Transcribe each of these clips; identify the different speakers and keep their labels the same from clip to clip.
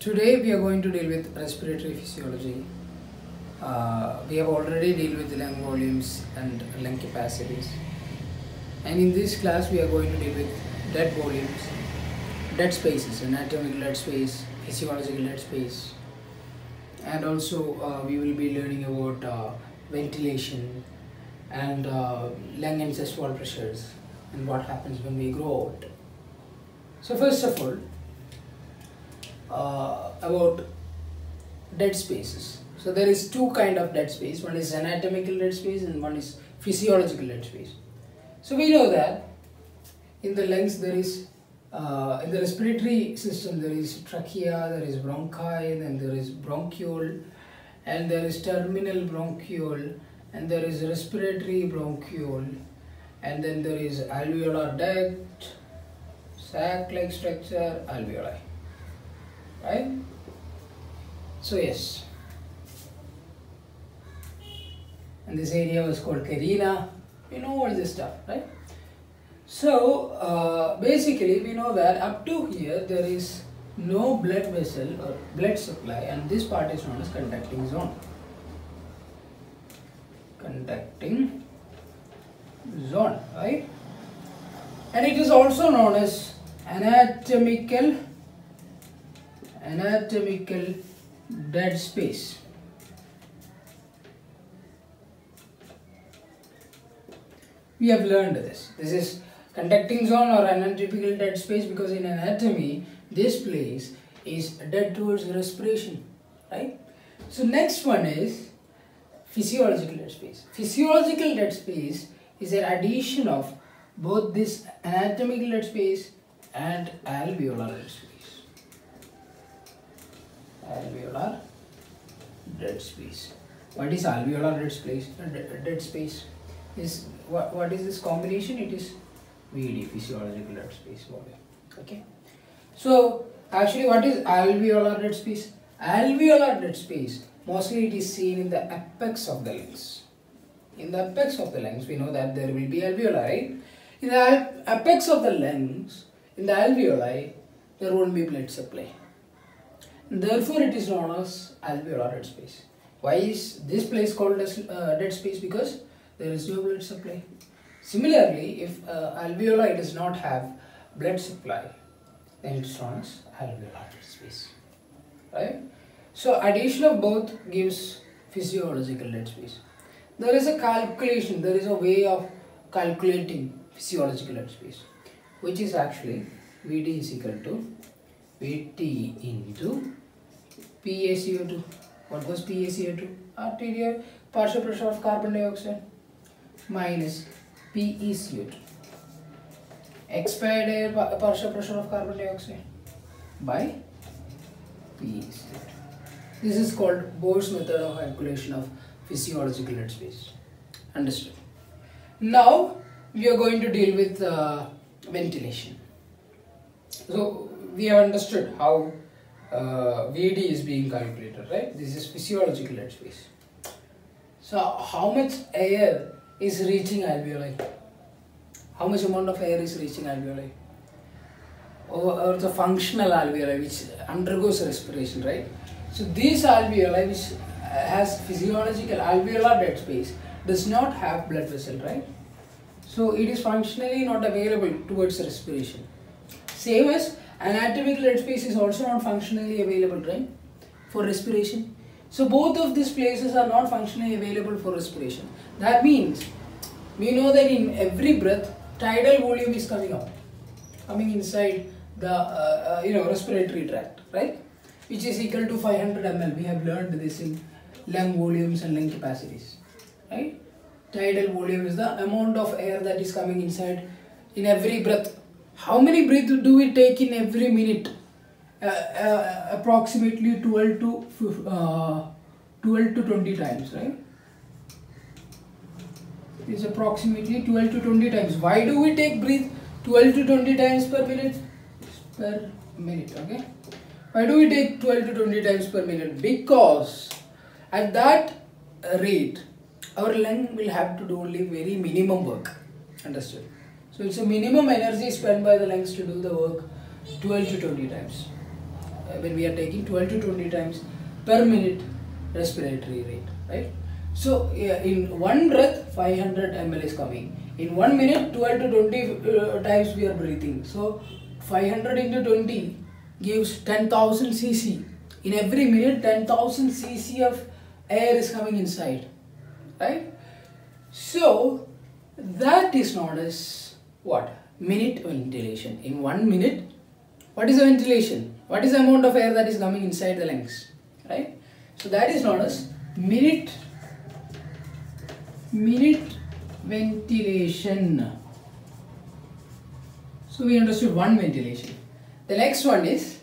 Speaker 1: Today we are going to deal with respiratory physiology. We have already dealt with lung volumes and lung capacities. And in this class we are going to deal with dead volumes, dead spaces, anatomical dead space, physiological dead space. And also we will be learning about ventilation and lung and chest wall pressures and what happens when we grow old. So first of all, about dead spaces. So there is two kind of dead space. One is anatomical dead space and one is physiological dead space. So we know that in the lungs there is, in the respiratory system there is trachea, there is bronchi, then there is bronchiole, and there is terminal bronchiole, and there is respiratory bronchiole, and then there is alveolar duct, sac-like structure, alveoli. Right? So yes, and this area was called carina. We know all this stuff, right? So basically we know that up to here there is no blood vessel or blood supply, and this part is known as conducting zone. Conducting zone, right? And it is also known as anatomical dead space. We have learned this. This is conducting zone or anatomical dead space because in anatomy this place is dead towards respiration, right? So next one is physiological dead space. Physiological dead space is an addition of both this anatomical dead space and alveolar dead space. Alveolar dead space. What is alveolar dead space? Dead space is what is this combination? It is VD, physiological dead space volume. Okay. So actually, what is alveolar dead space? Alveolar dead space mostly it is seen in the apex of the lungs. In the apex of the lungs, we know that there will be alveoli, right? In the apex of the lungs, in the alveoli, there won't be blood supply. Therefore, it is known as alveolar dead space. Why is this place called as dead space? Because there is no blood supply. Similarly, if alveoli does not have blood supply, then it is known as alveolar dead space. Right? So, addition of both gives physiological dead space. There is a calculation, there is a way of calculating physiological dead space, which is actually Vd is equal to Vt into PaCO2. What was PaCO2? Arterial partial pressure of carbon dioxide minus PeCO2. Expired air partial pressure of carbon dioxide by PeCO2. This is called Bohr's method of calculation of physiological dead space. Understood? Now we are going to deal with ventilation. So we have understood how Vd is being calculated, right? This is physiological dead space. So how much air is reaching alveoli? How much amount of air is reaching alveoli? Or the functional alveoli which undergoes respiration, right? So this alveoli which has physiological alveolar dead space does not have blood vessel, right? So it is functionally not available towards respiration. Same as anatomical dead space is also not functionally available, right, for respiration. So both of these places are not functionally available for respiration. That means we know that in every breath tidal volume is coming out, coming inside the respiratory tract, right, which is equal to 500 ml. We have learned this in lung volumes and lung capacities, right? Tidal volume is the amount of air that is coming inside in every breath. How many breaths do we take in every minute? Approximately 12 to 20 times, right? It's approximately 12 to 20 times. Why do we take breath 12 to 20 times per minute? Per minute, okay? Why do we take 12 to 20 times per minute? Because at that rate, our lung will have to do only very minimum work. Understood? So it's a minimum energy spent by the lungs to do the work 12 to 20 times. when we are taking 12 to 20 times per minute respiratory rate, right? So in one breath 500 ml is coming. In 1 minute 12 to 20 times we are breathing. So 500 into 20 gives 10,000 cc. In every minute 10,000 cc of air is coming inside, right? So that is known as what? Minute ventilation. In 1 minute, what is the ventilation? What is the amount of air that is coming inside the lungs, right? So that is known as minute ventilation. So we understood one ventilation. The next one is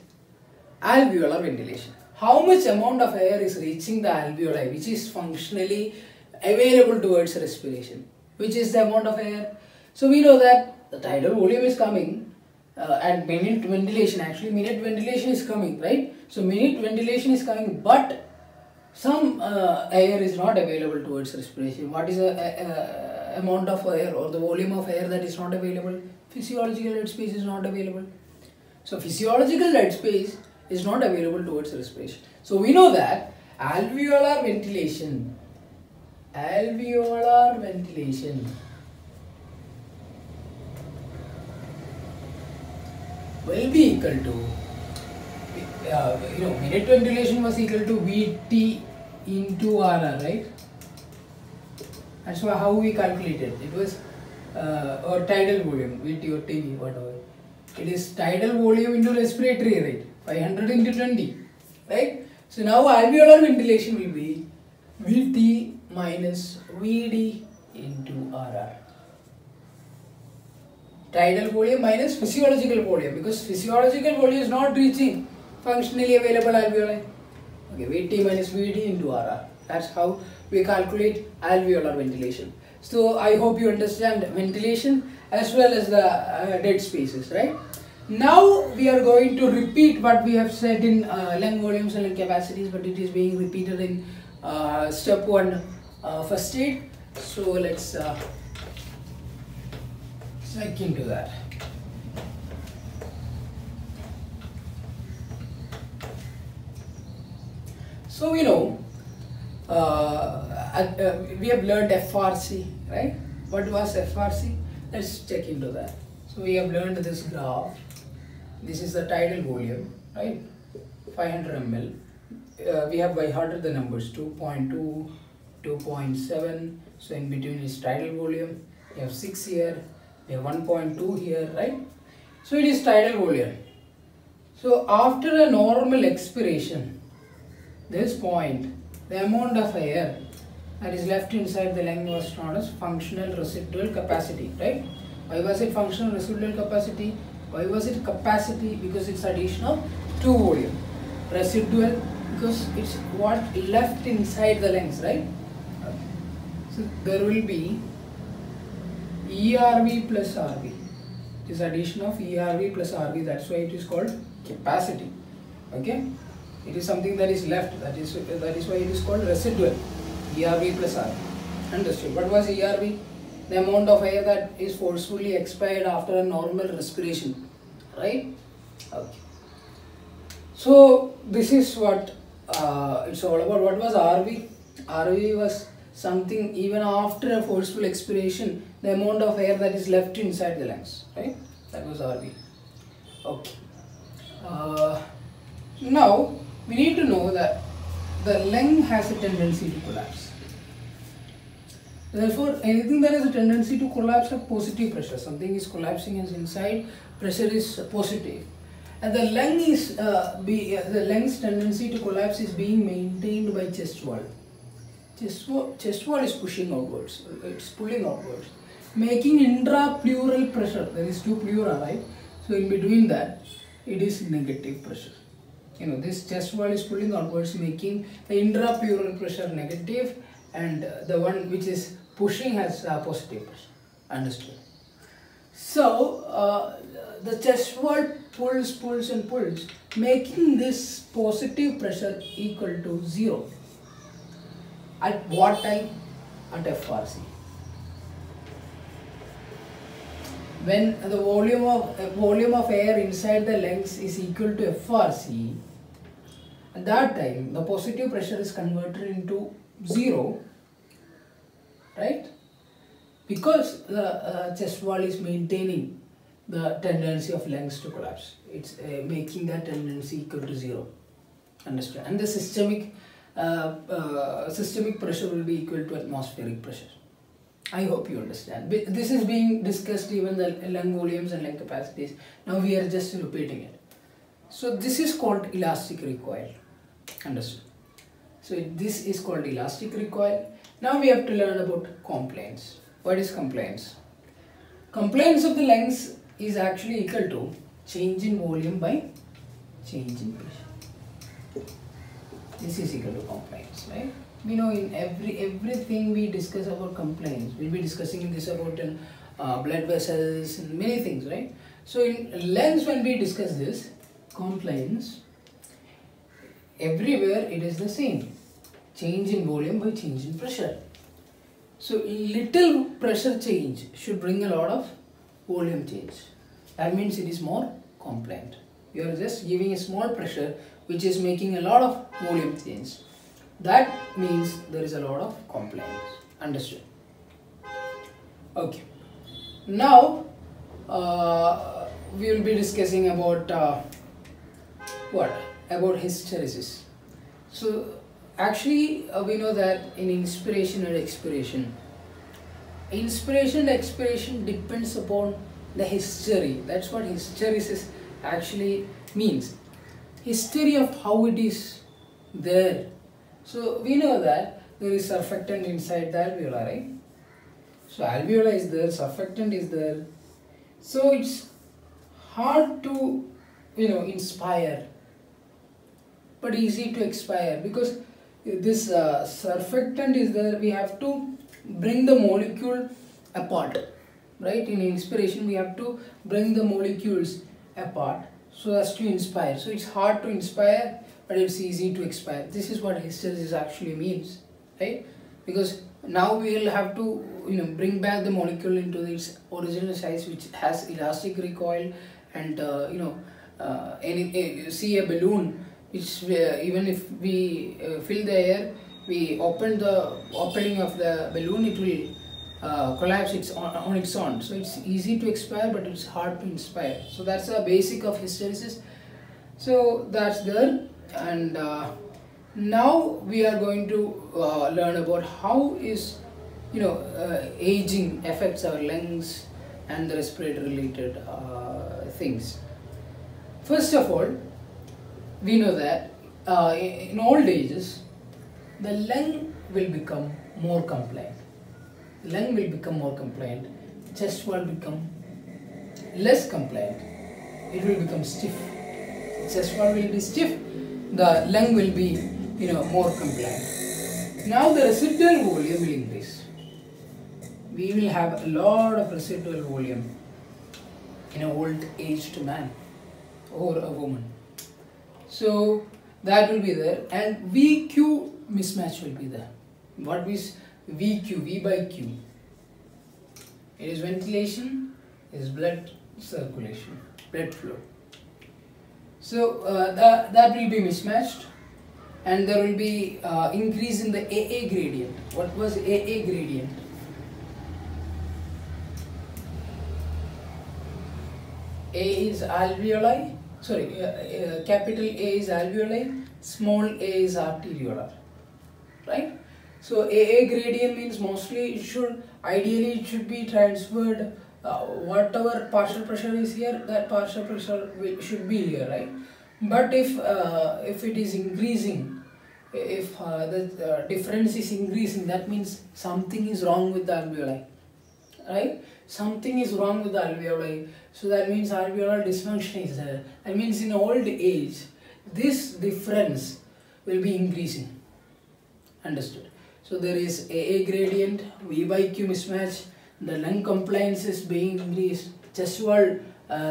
Speaker 1: alveolar ventilation. How much amount of air is reaching the alveoli, which is functionally available towards respiration? Which is the amount of air? So we know that the tidal volume is coming and minute ventilation, actually minute ventilation is coming, right? So minute ventilation is coming, but some air is not available towards respiration. What is the amount of air or the volume of air that is not available? Physiological dead space is not available. So physiological dead space is not available towards respiration. So we know that alveolar ventilation will be equal to minute ventilation was equal to Vt into Rr, right? That's how we calculated. It was or tidal volume, Vt or Tv, whatever. It is tidal volume into respiratory rate, 500 into 20, right? So now alveolar ventilation will be Vt minus Vd into Rr. Tidal volume minus physiological volume, because physiological volume is not reaching functionally available alveoli. Okay, Vt minus Vd into Rr. That's how we calculate alveolar ventilation. So I hope you understand ventilation as well as the dead spaces, right? Now we are going to repeat what we have said in lung volumes and lung capacities, but it is being repeated in step 1 first aid. So let's check into that. So we know we have learned FRC, right? What was FRC? Let's check into that. So we have learned this graph. This is the tidal volume, right? 500 ml. We have by hearted the numbers 2.2, 2.7. So in between is tidal volume. We have 6 here. We have 1.2 here, right? So it is tidal volume. So after a normal expiration, this point, the amount of air that is left inside the lung was known as functional residual capacity, right? Why was it functional residual capacity? Why was it capacity? Because it's addition of two volume. Residual because it's what left inside the lungs, right? Okay. So there will be ERV plus RV. It is addition of ERV plus RV. That's why it is called capacity. Okay. It is something that is left. That is why it is called residual. ERV plus RV. Understood? What was ERV? The amount of air that is forcefully expired after a normal respiration, right? Okay. So this is what it's all about. What was RV? RV was something even after a forceful expiration, the amount of air that is left inside the lungs, right? That was RV. Okay. Now we need to know that the lung has a tendency to collapse. Therefore, anything that has a tendency to collapse has positive pressure. Something is collapsing inside, pressure is positive. And the lung is the lung's tendency to collapse is being maintained by chest wall. Chest wall is pushing outwards. It's pulling outwards, making intrapleural pressure. There is two pleura, right? So in between that, it is negative pressure. You know, this chest wall is pulling outwards, making the intrapleural pressure negative, and the one which is pushing has positive pressure. Understood? So the chest wall pulls and pulls, making this positive pressure equal to 0. At what time? At FRC. When the volume of air inside the lungs is equal to FRC, At that time, the positive pressure is converted into 0, right? Because the chest wall is maintaining the tendency of lungs to collapse. It's making that tendency equal to 0. Understand? And the systemic pressure will be equal to atmospheric pressure. I hope you understand. This is being discussed, even the lung volumes and lung capacities. Now we are just repeating it. So this is called elastic recoil. Understood? So this is called elastic recoil. Now we have to learn about compliance. What is compliance? Compliance of the lungs is actually equal to change in volume by change in pressure. This is equal to compliance, right? We know in everything we discuss about compliance, we'll be discussing this about blood vessels and many things, right? So in lungs, when we discuss this compliance, everywhere it is the same, change in volume by change in pressure. So little pressure change should bring a lot of volume change. That means it is more compliant. You are just giving a small pressure which is making a lot of volume change. That means there is a lot of compliance. Understood? Okay. Now we will be discussing about what? About hysteresis. So actually we know that in inspiration and expiration depends upon the history. That's what hysteresis actually means. History of how it is there. So we know that there is surfactant inside the alveoli, right? So alveoli is there, surfactant is there. So it's hard to, inspire, but easy to expire, because this surfactant is there. We have to bring the molecule apart, right? In inspiration we have to bring the molecules apart so as to inspire. So it's hard to inspire, but it's easy to expire. This is what hysteresis actually means, right? Because now we will have to bring back the molecule into its original size, which has elastic recoil, and see a balloon which even if we fill the air, we open the opening of the balloon, it will collapse on its own. So it's easy to expire, but it's hard to inspire. So that's the basic of hysteresis. So that's there. And now we are going to learn about how is aging affects our lungs and the respiratory related things. First of all, we know that in old ages the lung will become more compliant. Lung will become more compliant. Chest wall become less compliant. It will become stiff. Chest wall will be stiff. The lung will be more compliant. Now the residual volume will increase. We will have a lot of residual volume in an old aged man or a woman. So that will be there, and VQ mismatch will be there. What is VQ? V by Q. It is ventilation, it is blood circulation, blood flow. So that will be mismatched, and there will be increase in the AA gradient. What was AA gradient? A is alveoli, capital A is alveoli, small a is arteriolar, right? So AA gradient means mostly ideally it should be transferred, whatever partial pressure is here, that partial pressure should be here, right? But if it is increasing, if the difference is increasing, that means something is wrong with the alveoli, right? Something is wrong with the alveoli. So that means alveolar dysfunction is there. That means in old age, this difference will be increasing. Understood? So there is AA gradient, V by Q mismatch, the lung compliance is being increased, chest wall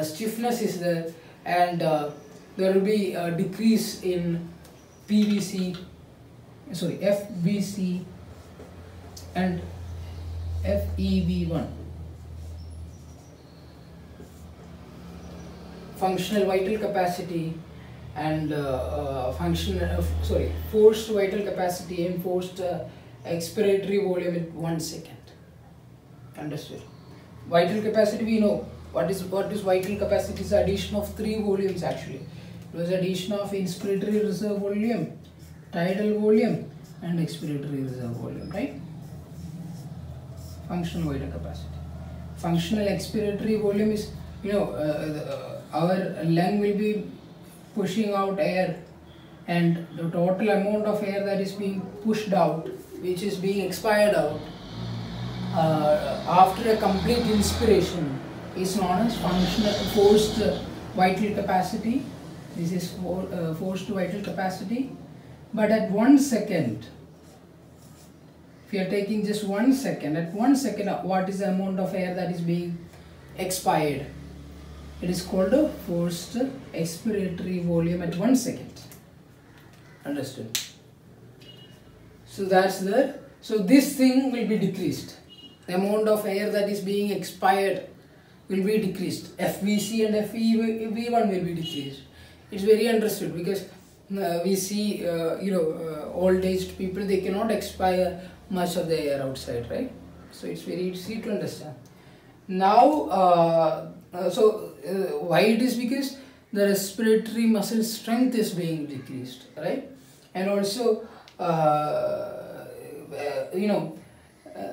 Speaker 1: stiffness is there, and there will be a decrease in FVC and FEV1. Functional vital capacity and forced vital capacity and forced expiratory volume in 1 second. Understood? Vital capacity, we know what is vital capacity. Is addition of 3 volumes actually. It was addition of inspiratory reserve volume, tidal volume, and expiratory reserve volume, right? Functional vital capacity. Functional expiratory volume is, our lung will be pushing out air, and the total amount of air that is being pushed out, which is being expired out after a complete inspiration, is known as functional forced vital capacity. This is forced vital capacity. But at 1 second, if you are taking just 1 second, at 1 second, what is the amount of air that is being expired? It is called a forced expiratory volume at 1 second. Understood? So that's the, so this thing will be decreased. The amount of air that is being expired will be decreased. FVC and FEV1 will be decreased. It's very understood because we see, old-aged people, they cannot expire much of the air outside, right? So it's very easy to understand. Now, why it is? Because the respiratory muscle strength is being decreased, right? And also,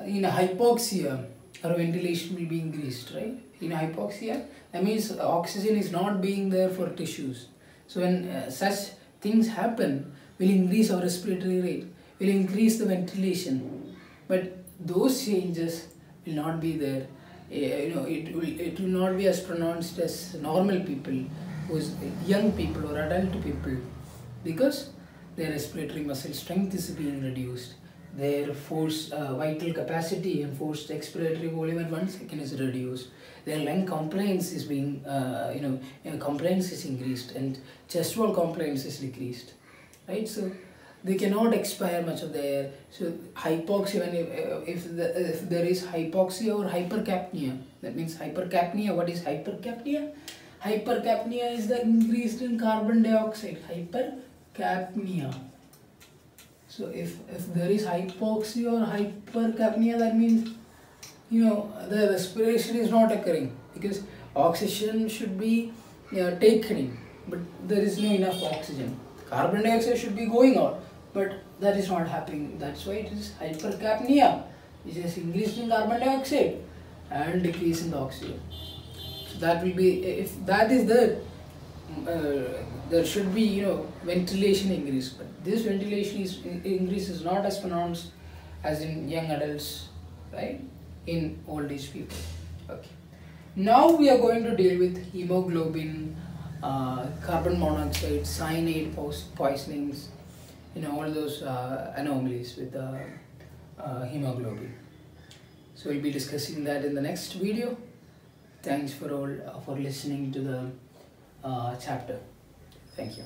Speaker 1: in hypoxia, our ventilation will be increased, right? In hypoxia, that means oxygen is not being there for tissues. So when such things happen, will increase our respiratory rate, will increase the ventilation, but those changes will not be there. It will not be as pronounced as normal people, who's young people or adult people, because their respiratory muscle strength is being reduced. Their forced vital capacity and forced expiratory volume at 1 second is reduced. Their lung compliance is being, compliance is increased, and chest wall compliance is decreased, right? So they cannot expire much of the air. So hypoxia, if there is hypoxia or hypercapnia, that means hypercapnia. What is hypercapnia? Hypercapnia is the increase in carbon dioxide. Hypercapnia. So if there is hypoxia or hypercapnia, that means, the respiration is not occurring, because oxygen should be taken in, but there is no enough oxygen. Carbon dioxide should be going out, but that is not happening. That's why it is hypercapnia, which is increase in carbon dioxide and decrease in the oxygen. So that will be, if that is there, there should be, ventilation increase, but this ventilation increase is not as pronounced as in young adults, right? In old age people. Okay. Now we are going to deal with hemoglobin, carbon monoxide, cyanide poisonings, all those anomalies with hemoglobin. So we'll be discussing that in the next video. Thanks for listening to the chapter. Thank you.